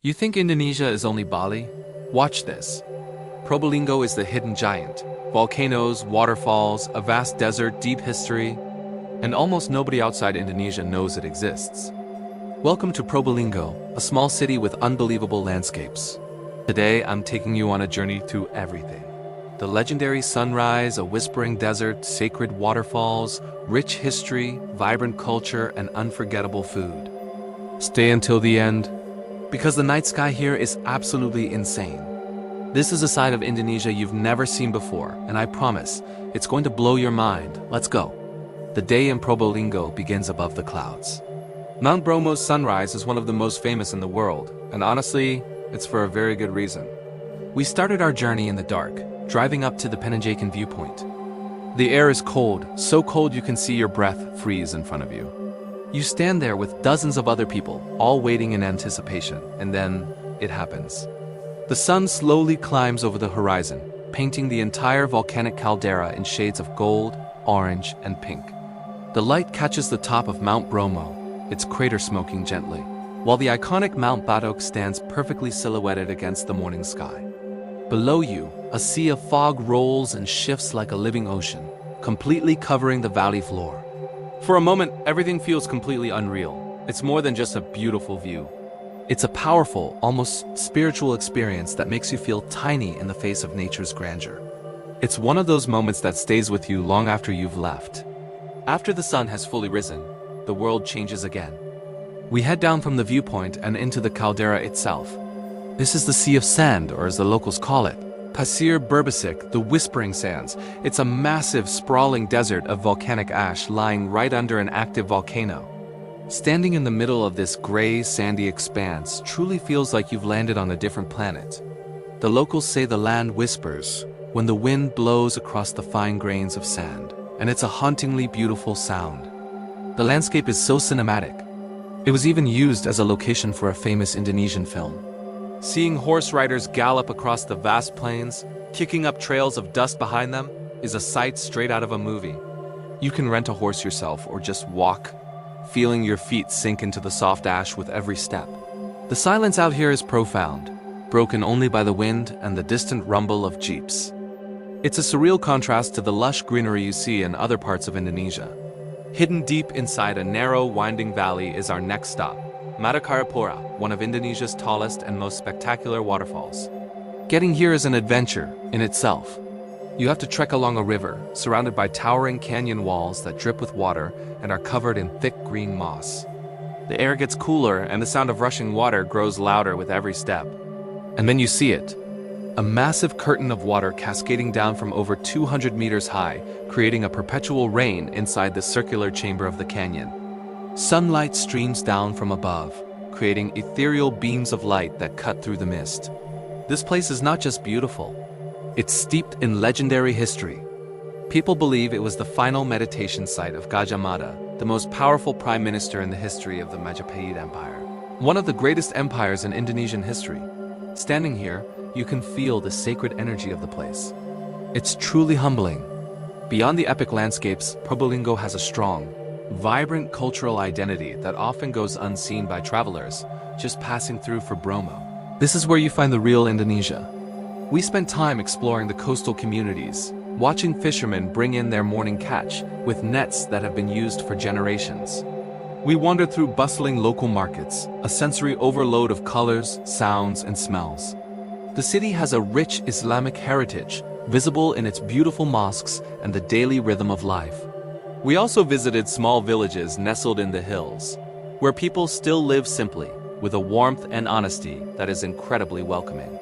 You think Indonesia is only Bali? Watch this. Probolinggo is the hidden giant. Volcanoes, waterfalls, a vast desert, deep history, and almost nobody outside Indonesia knows it exists. Welcome to Probolinggo, a small city with unbelievable landscapes. Today, I'm taking you on a journey through everything. The legendary sunrise, a whispering desert, sacred waterfalls, rich history, vibrant culture, and unforgettable food. Stay until the end, because the night sky here is absolutely insane. This is a side of Indonesia you've never seen before, and I promise, it's going to blow your mind. Let's go. The day in Probolinggo begins above the clouds. Mount Bromo's sunrise is one of the most famous in the world, and honestly, it's for a very good reason. We started our journey in the dark, driving up to the Penanjakan viewpoint. The air is cold, so cold you can see your breath freeze in front of you. You stand there with dozens of other people, all waiting in anticipation, and then it happens. The sun slowly climbs over the horizon, painting the entire volcanic caldera in shades of gold, orange, and pink. The light catches the top of Mount Bromo, its crater smoking gently, while the iconic Mount Batok stands perfectly silhouetted against the morning sky. Below you, a sea of fog rolls and shifts like a living ocean, completely covering the valley floor. For a moment, everything feels completely unreal. It's more than just a beautiful view. It's a powerful, almost spiritual experience that makes you feel tiny in the face of nature's grandeur. It's one of those moments that stays with you long after you've left. After the sun has fully risen, the world changes again. We head down from the viewpoint and into the caldera itself. This is the Sea of Sand, or as the locals call it, Pasir Berbisik, the Whispering Sands. It's a massive, sprawling desert of volcanic ash lying right under an active volcano. Standing in the middle of this gray, sandy expanse truly feels like you've landed on a different planet. The locals say the land whispers when the wind blows across the fine grains of sand, and it's a hauntingly beautiful sound. The landscape is so cinematic. It was even used as a location for a famous Indonesian film. Seeing horse riders gallop across the vast plains, kicking up trails of dust behind them, is a sight straight out of a movie. You can rent a horse yourself or just walk, feeling your feet sink into the soft ash with every step. The silence out here is profound, broken only by the wind and the distant rumble of jeeps. It's a surreal contrast to the lush greenery you see in other parts of Indonesia. Hidden deep inside a narrow, winding valley is our next stop, Matakarapura, one of Indonesia's tallest and most spectacular waterfalls. Getting here is an adventure in itself. You have to trek along a river, surrounded by towering canyon walls that drip with water and are covered in thick green moss. The air gets cooler and the sound of rushing water grows louder with every step. And then you see it. A massive curtain of water cascading down from over 200 meters high, creating a perpetual rain inside the circular chamber of the canyon. Sunlight streams down from above, creating ethereal beams of light that cut through the mist. This place is not just beautiful, it's steeped in legendary history. People believe it was the final meditation site of Gajah Mada, the most powerful prime minister in the history of the Majapahit Empire. One of the greatest empires in Indonesian history. Standing here, you can feel the sacred energy of the place. It's truly humbling. Beyond the epic landscapes, Probolinggo has a strong, vibrant cultural identity that often goes unseen by travelers just passing through for Bromo. This is where you find the real Indonesia. We spent time exploring the coastal communities, watching fishermen bring in their morning catch with nets that have been used for generations. We wandered through bustling local markets, a sensory overload of colors, sounds, and smells. The city has a rich Islamic heritage, visible in its beautiful mosques and the daily rhythm of life. We also visited small villages nestled in the hills, where people still live simply, with a warmth and honesty that is incredibly welcoming.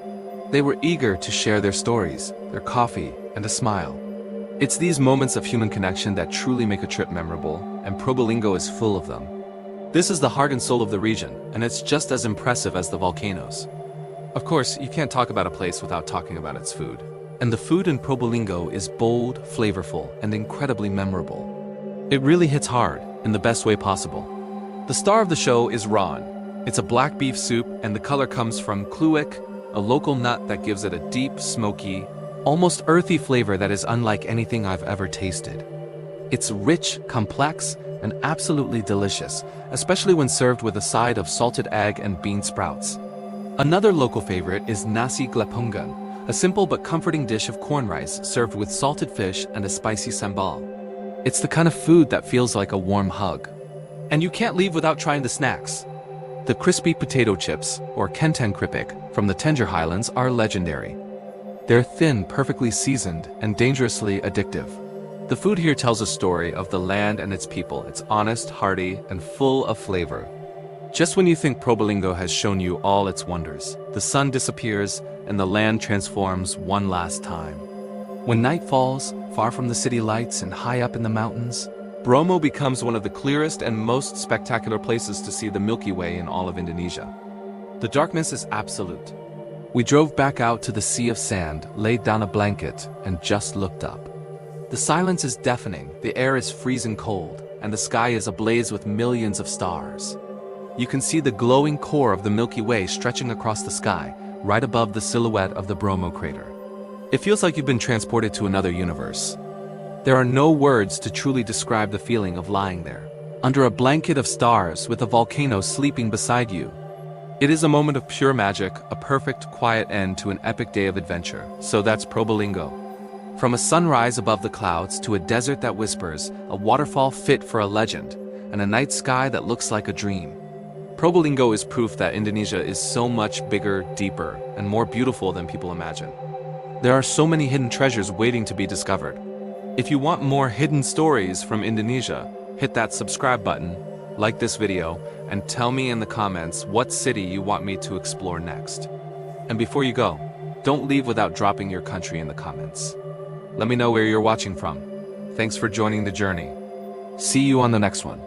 They were eager to share their stories, their coffee, and a smile. It's these moments of human connection that truly make a trip memorable, and Probolinggo is full of them. This is the heart and soul of the region, and it's just as impressive as the volcanoes. Of course, you can't talk about a place without talking about its food. And the food in Probolinggo is bold, flavorful, and incredibly memorable. It really hits hard, in the best way possible. The star of the show is ron. It's a black beef soup, and the color comes from kluwek, a local nut that gives it a deep, smoky, almost earthy flavor that is unlike anything I've ever tasted. It's rich, complex, and absolutely delicious, especially when served with a side of salted egg and bean sprouts. Another local favorite is nasi glepungan, a simple but comforting dish of corn rice served with salted fish and a spicy sambal. It's the kind of food that feels like a warm hug. And you can't leave without trying the snacks. The crispy potato chips, or kentang kripik, from the Tanger Highlands are legendary. They're thin, perfectly seasoned, and dangerously addictive. The food here tells a story of the land and its people. It's honest, hearty, and full of flavor. Just when you think Probolinggo has shown you all its wonders, the sun disappears and the land transforms one last time. When night falls, far from the city lights and high up in the mountains, Bromo becomes one of the clearest and most spectacular places to see the Milky Way in all of Indonesia. The darkness is absolute. We drove back out to the sea of sand, laid down a blanket, and just looked up. The silence is deafening, the air is freezing cold, and the sky is ablaze with millions of stars. You can see the glowing core of the Milky Way stretching across the sky, right above the silhouette of the Bromo crater. It feels like you've been transported to another universe. There are no words to truly describe the feeling of lying there, under a blanket of stars with a volcano sleeping beside you. It is a moment of pure magic, a perfect, quiet end to an epic day of adventure. So that's Probolinggo. From a sunrise above the clouds to a desert that whispers, a waterfall fit for a legend, and a night sky that looks like a dream. Probolinggo is proof that Indonesia is so much bigger, deeper, and more beautiful than people imagine. There are so many hidden treasures waiting to be discovered. If you want more hidden stories from Indonesia, hit that subscribe button, like this video, and tell me in the comments what city you want me to explore next. And before you go, don't leave without dropping your country in the comments. Let me know where you're watching from. Thanks for joining the journey. See you on the next one.